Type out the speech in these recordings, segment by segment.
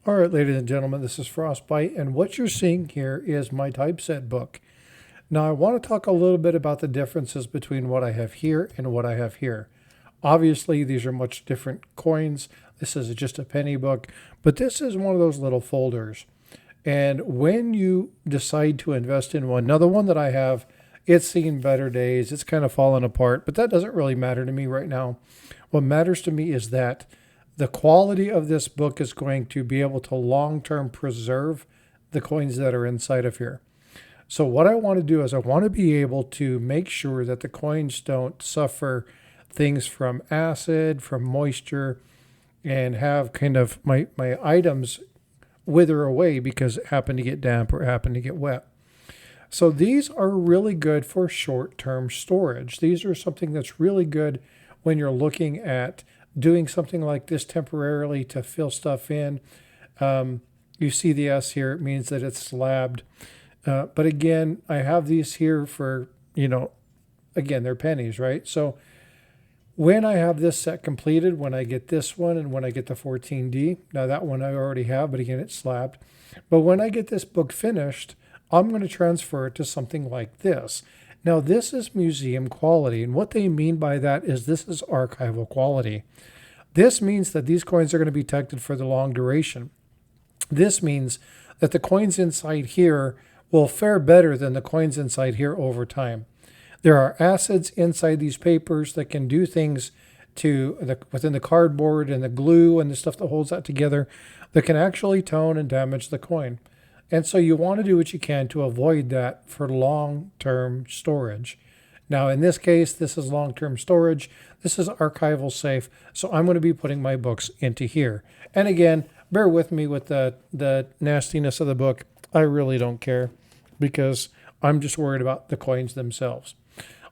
All right, ladies and gentlemen, this is Frostbyte, and what you're seeing here is my typeset book. Now, I want to talk a little bit about the differences between what I have here and what I have here. Obviously, these are much different coins. This is just a penny book, but this is one of those little folders. And when you decide to invest in one, now the one that I have, it's seen better days. It's kind of fallen apart, but that doesn't really matter to me right now. What matters to me is that the quality of this book is going to be able to long-term preserve the coins that are inside of here. So what I want to do is I want to be able to make sure that the coins don't suffer things from acid, from moisture, and have kind of my items wither away because it happened to get damp or happened to get wet. So these are really good for short-term storage. These are something that's really good when you're looking at doing something like this temporarily to fill stuff in. You see the S here, it means that it's slabbed. But again, I have these here for, again, they're pennies, right? So when I have this set completed, when I get this one and when I get the 14D, now that one I already have, but again, it's slabbed. But when I get this book finished, I'm going to transfer it to something like this. Now, this is museum quality, and what they mean by that is this is archival quality. This means that these coins are going to be protected for the long duration. This means that the coins inside here will fare better than the coins inside here over time. There are acids inside these papers that can do things within the cardboard and the glue and the stuff that holds that together that can actually tone and damage the coin. And so you want to do what you can to avoid that for long-term storage. Now, in this case, this is long-term storage. This is archival safe. So I'm going to be putting my books into here. And again, bear with me with the nastiness of the book. I really don't care because I'm just worried about the coins themselves.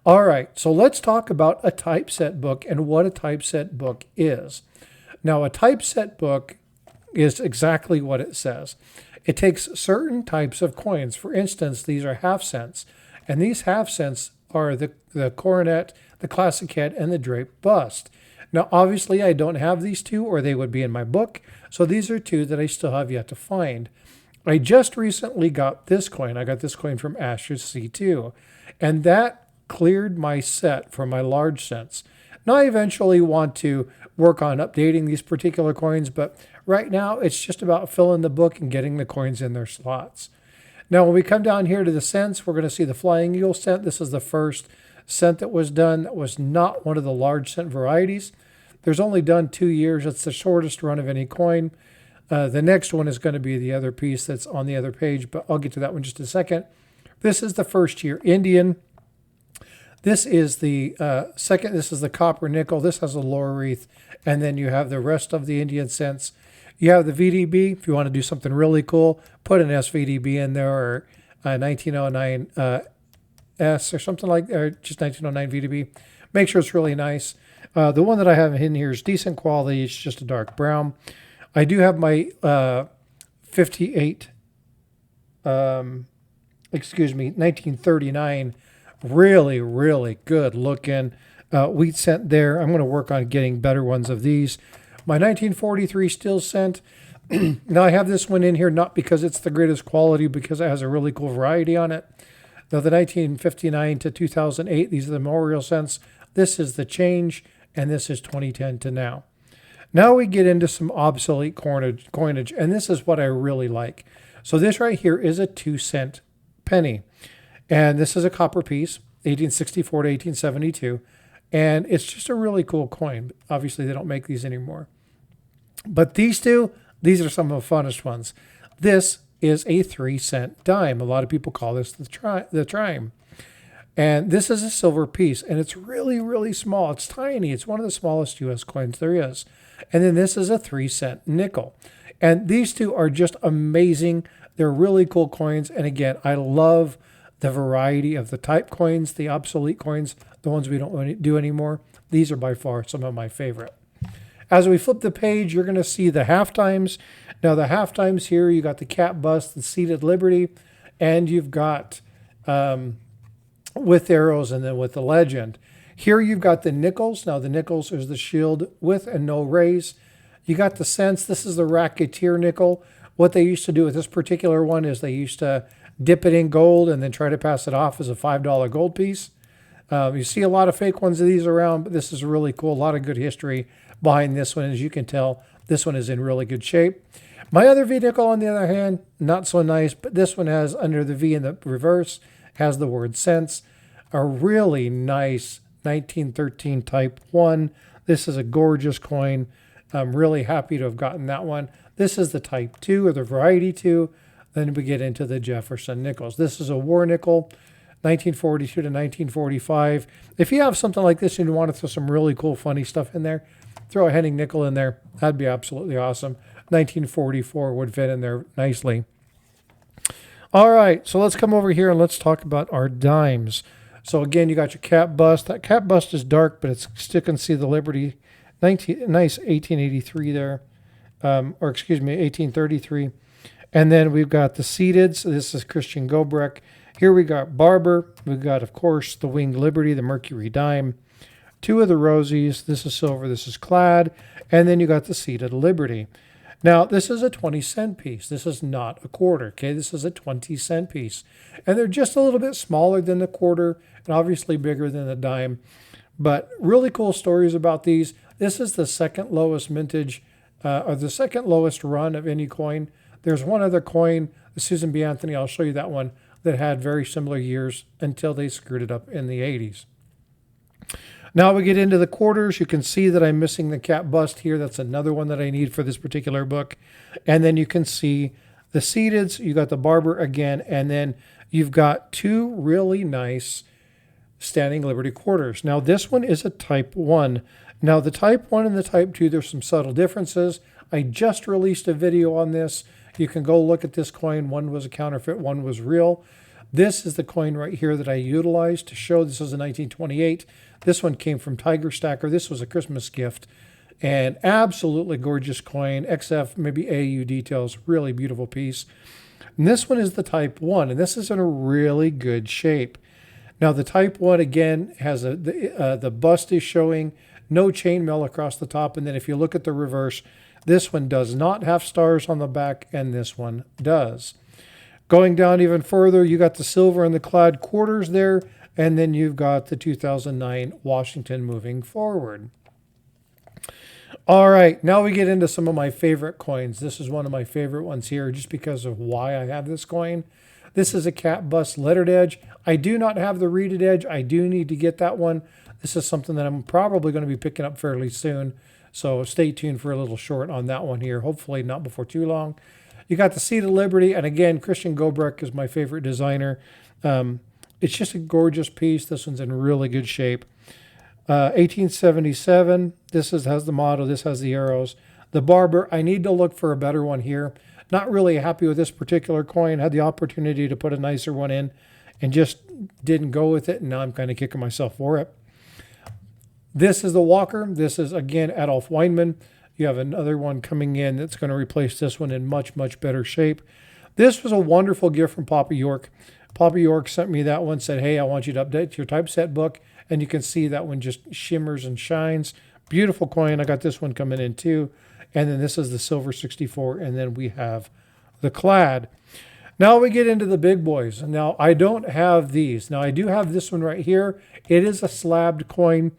All right, so let's talk about a typeset book and what a typeset book is. Now, a typeset book is exactly what it says. It takes certain types of coins. For instance, these are half cents. And these half cents are the coronet, the classic head, and the draped bust. Now, obviously, I don't have these two, or they would be in my book. So these are two that I still have yet to find. I just recently got this coin. I got this coin from Asher's C2. And that cleared my set for my large cents. Now, I eventually want to work on updating these particular coins, but right now it's just about filling the book and getting the coins in their slots. Now, when we come down here to the cents, we're going to see the Flying Eagle cent. This is the first cent that was done. That was not one of the large cent varieties. There's only done 2 years. It's the shortest run of any coin. The next one is going to be the other piece that's on the other page, but I'll get to that one in just a second. This is the first year Indian. This is the second. This is the copper nickel. This has a lower wreath. And then you have the rest of the Indian cents. You have the VDB. If you want to do something really cool, put an SVDB in there, or 1909 S or something like that, or just 1909 VDB. Make sure it's really nice. The one that I have in here is decent quality. It's just a dark brown. I do have my 1939, really, really good looking wheat cent there. I'm going to work on getting better ones of these. My 1943 steel cent. Now I have this one in here not because it's the greatest quality, because it has a really cool variety on it. Now the 1959 to 2008, these are the memorial cents. This is the change, and this is 2010 to now. Now we get into some obsolete coinage, and this is what I really like. So this right here is a 2-cent penny, and this is a copper piece, 1864 to 1872, and it's just a really cool coin. Obviously, they don't make these anymore. But these two, these are some of the funnest ones. This is a 3-cent dime. A lot of people call this the trime. And this is a silver piece, and it's really, really small. It's tiny. It's one of the smallest U.S. coins there is. And then this is a 3-cent nickel. And these two are just amazing. They're really cool coins. And again, I love the variety of the type coins, the obsolete coins, the ones we don't do anymore. These are by far some of my favorite. As we flip the page, you're going to see the half times. Now, the half times here, you got the cap bust, the seated liberty, and you've got with arrows and then with the legend. Here you've got the nickels. Now, the nickels is the shield with and no raise. You got the cents. This is the racketeer nickel. What they used to do with this particular one is they used to dip it in gold and then try to pass it off as a $5 gold piece. You see a lot of fake ones of these around, but this is really cool. A lot of good history behind this one. As you can tell, this one is in really good shape. My other V nickel, on the other hand, not so nice, but this one has, under the V in the reverse, has the word cents. A really nice 1913 Type 1. This is a gorgeous coin. I'm really happy to have gotten that one. This is the Type 2 or the Variety 2. Then we get into the Jefferson nickels. This is a war nickel, 1942 to 1945. If you have something like this and you want to throw some really cool, funny stuff in there, throw a Henning nickel in there. That'd be absolutely awesome. 1944 would fit in there nicely. All right, so let's come over here and let's talk about our dimes. So again, you got your cap bust. That cap bust is dark, but it's still can see the Liberty. Nice 1883 there, or excuse me, 1833. And then we've got the seated. So this is Christian Gobrecht. Here we got Barber. We've got, of course, the Winged Liberty, the Mercury dime. Two of the Rosies. This is silver. This is clad. And then you got the seated Liberty. Now, this is a 20-cent piece. This is not a quarter, okay? This is a 20-cent piece. And they're just a little bit smaller than the quarter and obviously bigger than the dime. But really cool stories about these. This is the second lowest mintage, or the second lowest run of any coin. There's one other coin, the Susan B. Anthony, I'll show you that one, that had very similar years until they screwed it up in the 80s. Now we get into the quarters. You can see that I'm missing the cap bust here. That's another one that I need for this particular book. And then you can see the seateds. You got the Barber again, and then you've got two really nice Standing Liberty quarters. Now this one is a Type 1. Now the Type 1 and the Type 2, there's some subtle differences. I just released a video on this. You can go look at this coin. One was a counterfeit, one was real. This is the coin right here that I utilized to show this is a 1928. This one came from Tiger Stacker. This was a Christmas gift. And absolutely gorgeous coin. XF, maybe AU details. Really beautiful piece. And this one is the Type 1. And this is in a really good shape. Now the Type 1, again, has the bust is showing. No chainmail across the top. And then if you look at the reverse, this one does not have stars on the back, and this one does. Going down even further, you got the silver and the clad quarters there, and then you've got the 2009 Washington moving forward. All right, now we get into some of my favorite coins. This is one of my favorite ones here just because of why I have this coin. This is a cap bust lettered edge. I do not have the reeded edge. I do need to get that one. This is something that I'm probably going to be picking up fairly soon. So stay tuned for a little short on that one here. Hopefully not before too long. You got the Seated Liberty. And again, Christian Gobrecht is my favorite designer. It's just a gorgeous piece. This one's in really good shape. 1877. This has the motto. This has the arrows. The Barber. I need to look for a better one here. Not really happy with this particular coin. Had the opportunity to put a nicer one in and just didn't go with it. And now I'm kind of kicking myself for it. This is the Walker. This is, again, Adolf Weinman. You have another one coming in that's going to replace this one in much, much better shape. This was a wonderful gift from Papa York. Papa York sent me that one, said, hey, I want you to update your typeset book. And you can see that one just shimmers and shines. Beautiful coin. I got this one coming in too. And then this is the Silver 64. And then we have the Clad. Now we get into the big boys. Now, I don't have these. Now, I do have this one right here. It is a slabbed coin.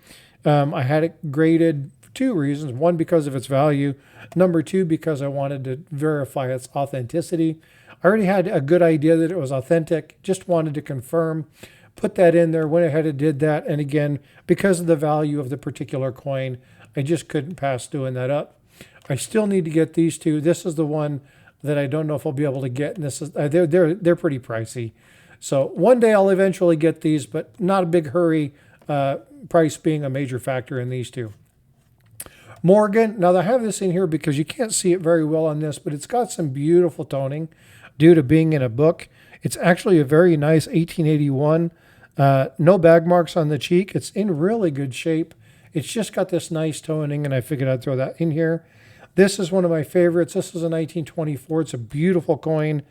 I had it graded for two reasons. One, because of its value. Number two, because I wanted to verify its authenticity. I already had a good idea that it was authentic. Just wanted to confirm. Put that in there. Went ahead and did that. And again, because of the value of the particular coin, I just couldn't pass doing that up. I still need to get these two. This is the one that I don't know if I'll be able to get. And this is they're pretty pricey. So one day I'll eventually get these, but not a big hurry. Price being a major factor in these two. Morgan. Now I have this in here because you can't see it very well on this, but it's got some beautiful toning due to being in a book. It's actually a very nice 1881. No bag marks on the cheek. It's in really good shape. It's just got this nice toning, and I figured I'd throw that in here. This is one of my favorites. This is a 1924. It's a beautiful coin.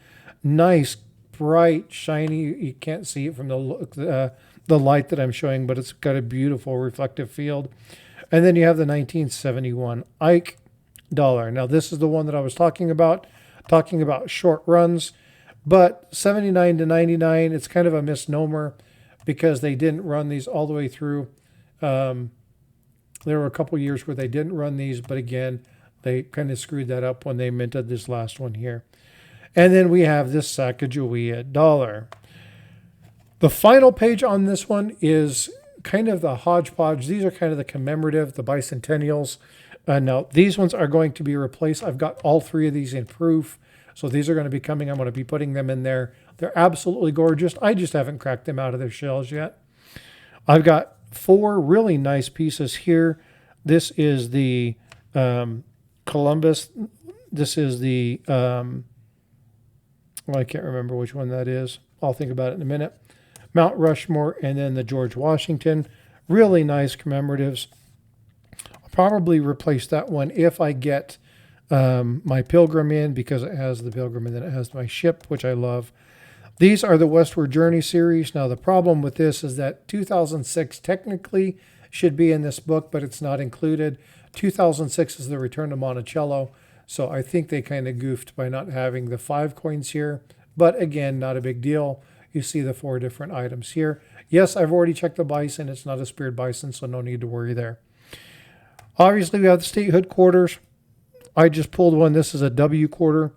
Nice, bright, shiny. You can't see it from the light that I'm showing, but it's got a beautiful reflective field. And then you have the 1971 Ike. Now, this is the one that I was talking about short runs, but 79 to 99, it's kind of a misnomer because they didn't run these all the way through. There were a couple years where they didn't run these, but again, they kind of screwed that up when they minted this last one here. And then we have this Sacagawea dollar. The final page on this one is kind of the hodgepodge. These are kind of the commemorative, the bicentennials. Now, these ones are going to be replaced. I've got all three of these in proof. So these are going to be coming. I'm going to be putting them in there. They're absolutely gorgeous. I just haven't cracked them out of their shells yet. I've got 4 really nice pieces here. This is the Columbus. This is the, well, I can't remember which one that is. I'll think about it in a minute. Mount Rushmore, and then the George Washington. Really nice commemoratives. I'll probably replace that one if I get my Pilgrim in, because it has the Pilgrim and then it has my ship, which I love. These are the Westward Journey series. Now, the problem with this is that 2006 technically should be in this book, but it's not included. 2006 is the Return to Monticello, so I think they kind of goofed by not having the 5 coins here. But again, not a big deal. You see the 4 different items here. Yes, I've already checked the bison. It's not a speared bison, so no need to worry there. Obviously, we have the statehood quarters. I just pulled one. This is a W quarter.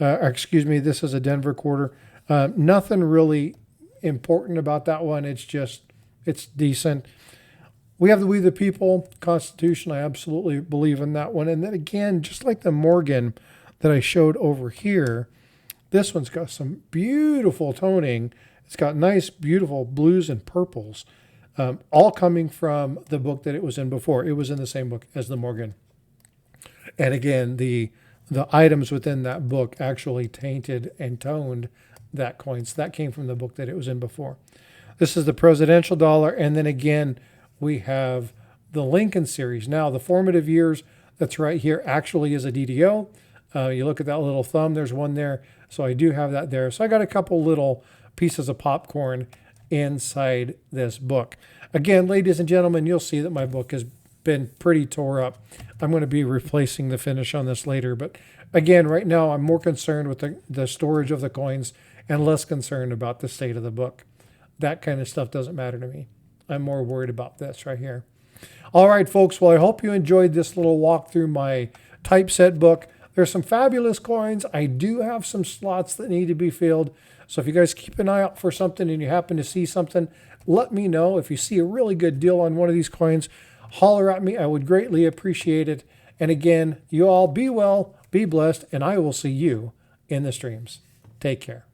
Excuse me, this is a Denver quarter. Nothing really important about that one. It's decent. We have the We the People Constitution. I absolutely believe in that one. And then again, just like the Morgan that I showed over here, this one's got some beautiful toning. It's got nice, beautiful blues and purples, all coming from the book that it was in before. It was in the same book as the Morgan. And again, the items within that book actually tainted and toned that coin. So that came from the book that it was in before. This is the presidential dollar. And then again, we have the Lincoln series. Now, the formative years that's right here actually is a DDO. You look at that little thumb, there's one there. So I do have that there. So I got a couple little pieces of popcorn inside this book. Again, ladies and gentlemen, you'll see that my book has been pretty tore up. I'm going to be replacing the finish on this later. But again, right now, I'm more concerned with the storage of the coins and less concerned about the state of the book. That kind of stuff doesn't matter to me. I'm more worried about this right here. All right, folks. Well, I hope you enjoyed this little walk through my typeset book. There's some fabulous coins. I do have some slots that need to be filled. So if you guys keep an eye out for something and you happen to see something, let me know. If you see a really good deal on one of these coins, holler at me. I would greatly appreciate it. And again, you all be well, be blessed, and I will see you in the streams. Take care.